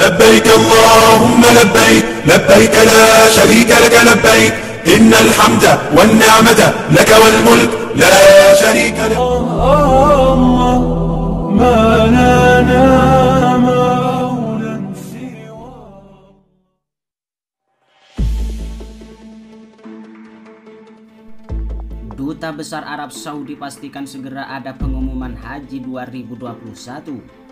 لبيك اللهم لبيك لبيك لا شريك لك لبيك إن الحمد والنعمة لك والملك لا شريك لك. ما لنا مولى سوى. Duta Besar Arab Saudi pastikan segera ada pengumuman Haji 2021.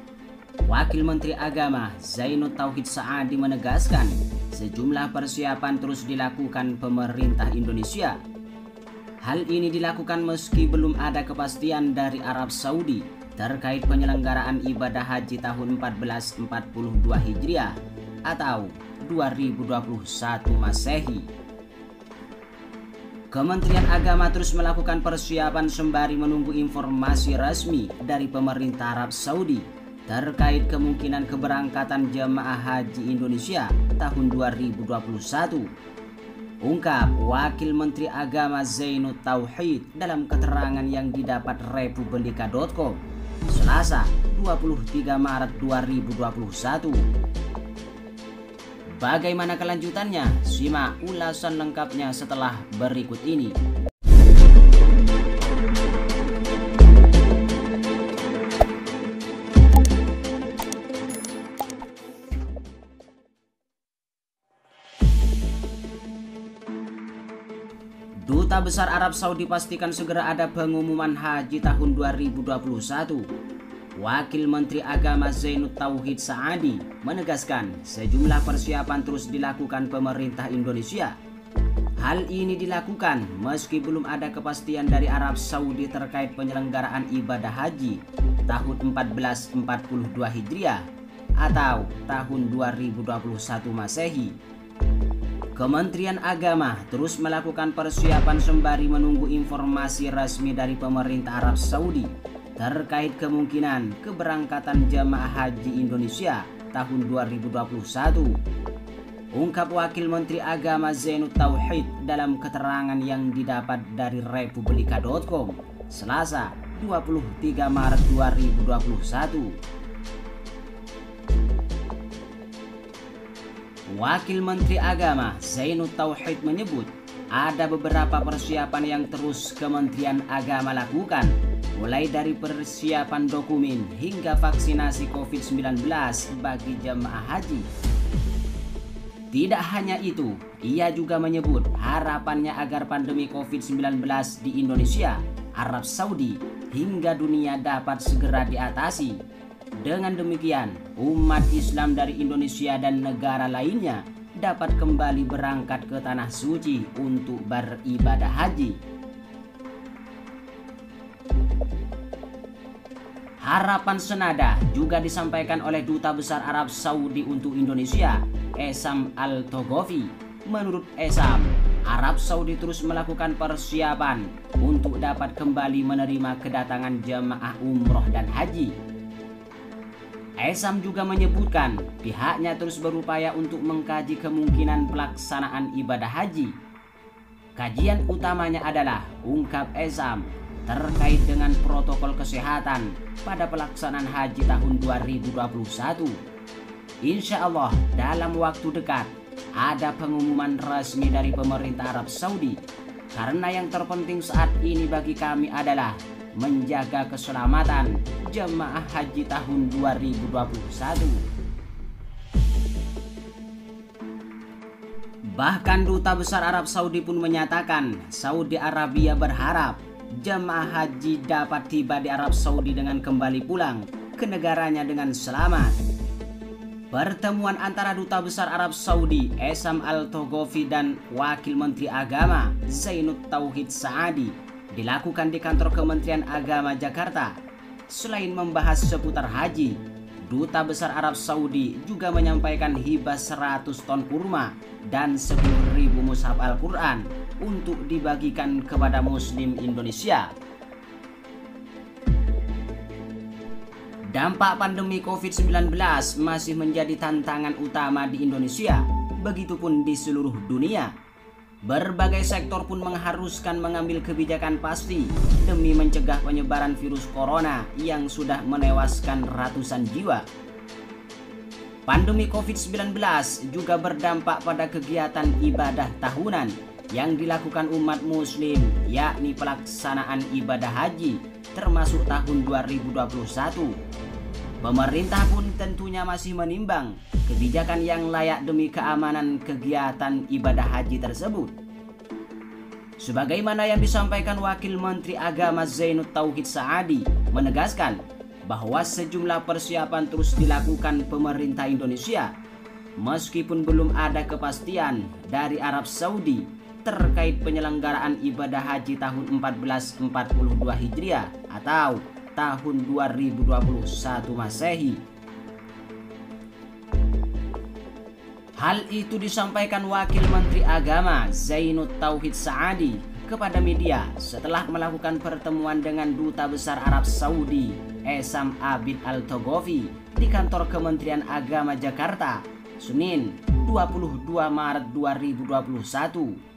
Wakil Menteri Agama Zainud Tauhid Saadi menegaskan sejumlah persiapan terus dilakukan pemerintah Indonesia. Hal ini dilakukan meski belum ada kepastian dari Arab Saudi terkait penyelenggaraan ibadah haji tahun 1442 Hijriah atau 2021 Masehi. Kementerian Agama terus melakukan persiapan sembari menunggu informasi resmi dari pemerintah Arab Saudi terkait kemungkinan keberangkatan jemaah haji Indonesia tahun 2021. Ungkap Wakil Menteri Agama Zainud Tauhid dalam keterangan yang didapat Republika.com Selasa 23 Maret 2021. Bagaimana kelanjutannya? Simak ulasan lengkapnya setelah berikut ini. Duta Besar Arab Saudi pastikan segera ada pengumuman haji tahun 2021. Wakil Menteri Agama Zainud Tauhid Saadi menegaskan sejumlah persiapan terus dilakukan pemerintah Indonesia. Hal ini dilakukan meski belum ada kepastian dari Arab Saudi terkait penyelenggaraan ibadah haji tahun 1442 Hijriah atau tahun 2021 Masehi. Kementerian Agama terus melakukan persiapan sembari menunggu informasi resmi dari pemerintah Arab Saudi terkait kemungkinan keberangkatan jemaah haji Indonesia tahun 2021. Ungkap Wakil Menteri Agama Zainud Tauhid dalam keterangan yang didapat dari Republika.com Selasa 23 Maret 2021. Wakil Menteri Agama Zainud Tauhid menyebut ada beberapa persiapan yang terus Kementerian Agama lakukan, mulai dari persiapan dokumen hingga vaksinasi COVID-19 bagi jemaah haji. Tidak hanya itu, ia juga menyebut harapannya agar pandemi COVID-19 di Indonesia, Arab Saudi, hingga dunia dapat segera diatasi. Dengan demikian, umat Islam dari Indonesia dan negara lainnya dapat kembali berangkat ke Tanah Suci untuk beribadah haji. Harapan senada juga disampaikan oleh Duta Besar Arab Saudi untuk Indonesia, Essam Al-Togofi. Menurut Essam, Arab Saudi terus melakukan persiapan untuk dapat kembali menerima kedatangan jemaah umroh dan haji. Essam juga menyebutkan pihaknya terus berupaya untuk mengkaji kemungkinan pelaksanaan ibadah haji. Kajian utamanya adalah, ungkap Essam, terkait dengan protokol kesehatan pada pelaksanaan haji tahun 2021. Insya Allah dalam waktu dekat ada pengumuman resmi dari pemerintah Arab Saudi, karena yang terpenting saat ini bagi kami adalah menjaga keselamatan jemaah haji tahun 2021. Bahkan Duta Besar Arab Saudi pun menyatakan Saudi Arabia berharap jemaah haji dapat tiba di Arab Saudi dengan kembali pulang ke negaranya dengan selamat. Pertemuan antara Duta Besar Arab Saudi Essam Al-Togofi dan Wakil Menteri Agama Zainud Tauhid Saadi dilakukan di kantor Kementerian Agama Jakarta. Selain membahas seputar haji, Duta Besar Arab Saudi juga menyampaikan hibah 100 ton kurma dan 10.000 mushaf Al-Quran untuk dibagikan kepada Muslim Indonesia. Dampak pandemi COVID-19 masih menjadi tantangan utama di Indonesia, begitupun di seluruh dunia. Berbagai sektor pun mengharuskan mengambil kebijakan pasti demi mencegah penyebaran virus corona yang sudah menewaskan ratusan jiwa. Pandemi COVID-19 juga berdampak pada kegiatan ibadah tahunan yang dilakukan umat muslim, yakni pelaksanaan ibadah haji termasuk tahun 2021. Pemerintah pun tentunya masih menimbang kebijakan yang layak demi keamanan kegiatan ibadah haji tersebut. Sebagaimana yang disampaikan Wakil Menteri Agama Zainud Tauhid Saadi menegaskan bahwa sejumlah persiapan terus dilakukan pemerintah Indonesia meskipun belum ada kepastian dari Arab Saudi terkait penyelenggaraan ibadah haji tahun 1442 Hijriah atau tahun 2021 Masehi. Hal itu disampaikan Wakil Menteri Agama Zainud Tauhid Saadi kepada media setelah melakukan pertemuan dengan Duta Besar Arab Saudi Esam Abid Al-Togofi di kantor Kementerian Agama Jakarta, Senin 22 Maret 2021.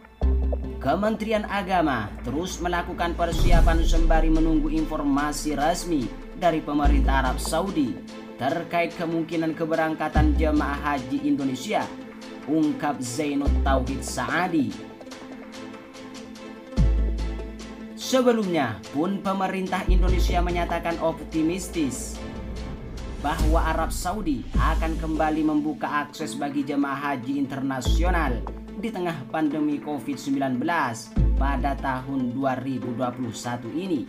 Kementerian Agama terus melakukan persiapan sembari menunggu informasi resmi dari pemerintah Arab Saudi terkait kemungkinan keberangkatan jemaah haji Indonesia, ungkap Zainud Tauhid Saadi. Sebelumnya pun pemerintah Indonesia menyatakan optimistis bahwa Arab Saudi akan kembali membuka akses bagi jemaah haji internasional di tengah pandemi COVID-19 pada tahun 2021 ini.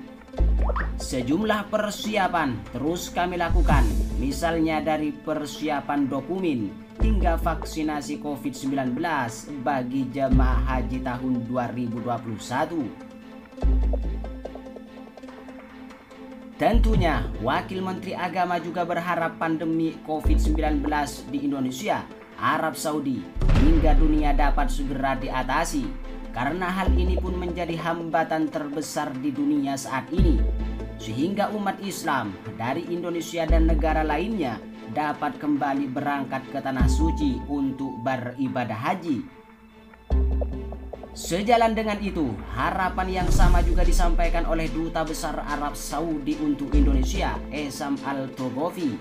Sejumlah persiapan terus kami lakukan, misalnya dari persiapan dokumen hingga vaksinasi COVID-19 bagi jemaah haji tahun 2021. Tentunya, Wakil Menteri Agama juga berharap pandemi COVID-19 di Indonesia, Arab Saudi, hingga dunia dapat segera diatasi, karena hal ini pun menjadi hambatan terbesar di dunia saat ini, sehingga umat Islam dari Indonesia dan negara lainnya dapat kembali berangkat ke Tanah Suci untuk beribadah haji. Sejalan dengan itu, harapan yang sama juga disampaikan oleh Duta Besar Arab Saudi untuk Indonesia, Esam Al-Togofi.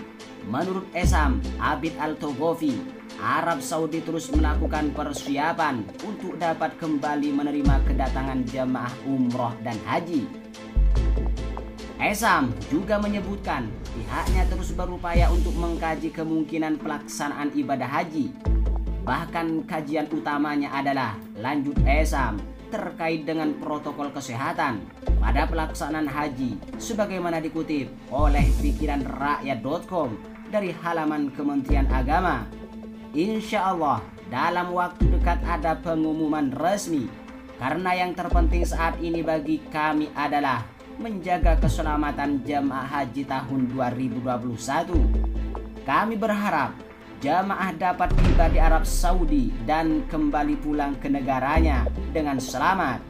Menurut Esam Abid Al-Togofi, Arab Saudi terus melakukan persiapan untuk dapat kembali menerima kedatangan jemaah umroh dan haji. Esam juga menyebutkan pihaknya terus berupaya untuk mengkaji kemungkinan pelaksanaan ibadah haji. Bahkan kajian utamanya adalah, lanjut Esam, terkait dengan protokol kesehatan pada pelaksanaan haji, sebagaimana dikutip oleh pikiranrakyat.com dari halaman Kementerian Agama. Insya Allah dalam waktu dekat ada pengumuman resmi, karena yang terpenting saat ini bagi kami adalah menjaga keselamatan jemaah haji tahun 2021. Kami berharap jamaah dapat tiba di Arab Saudi dan kembali pulang ke negaranya dengan selamat.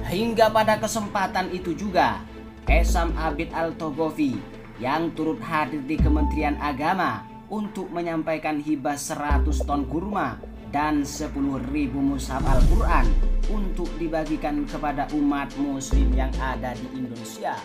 Hingga pada kesempatan itu juga, Esam Abid Al-Togofi yang turut hadir di Kementerian Agama untuk menyampaikan hibah 100 ton kurma dan 10.000 mushaf Al-Quran untuk dibagikan kepada umat muslim yang ada di Indonesia.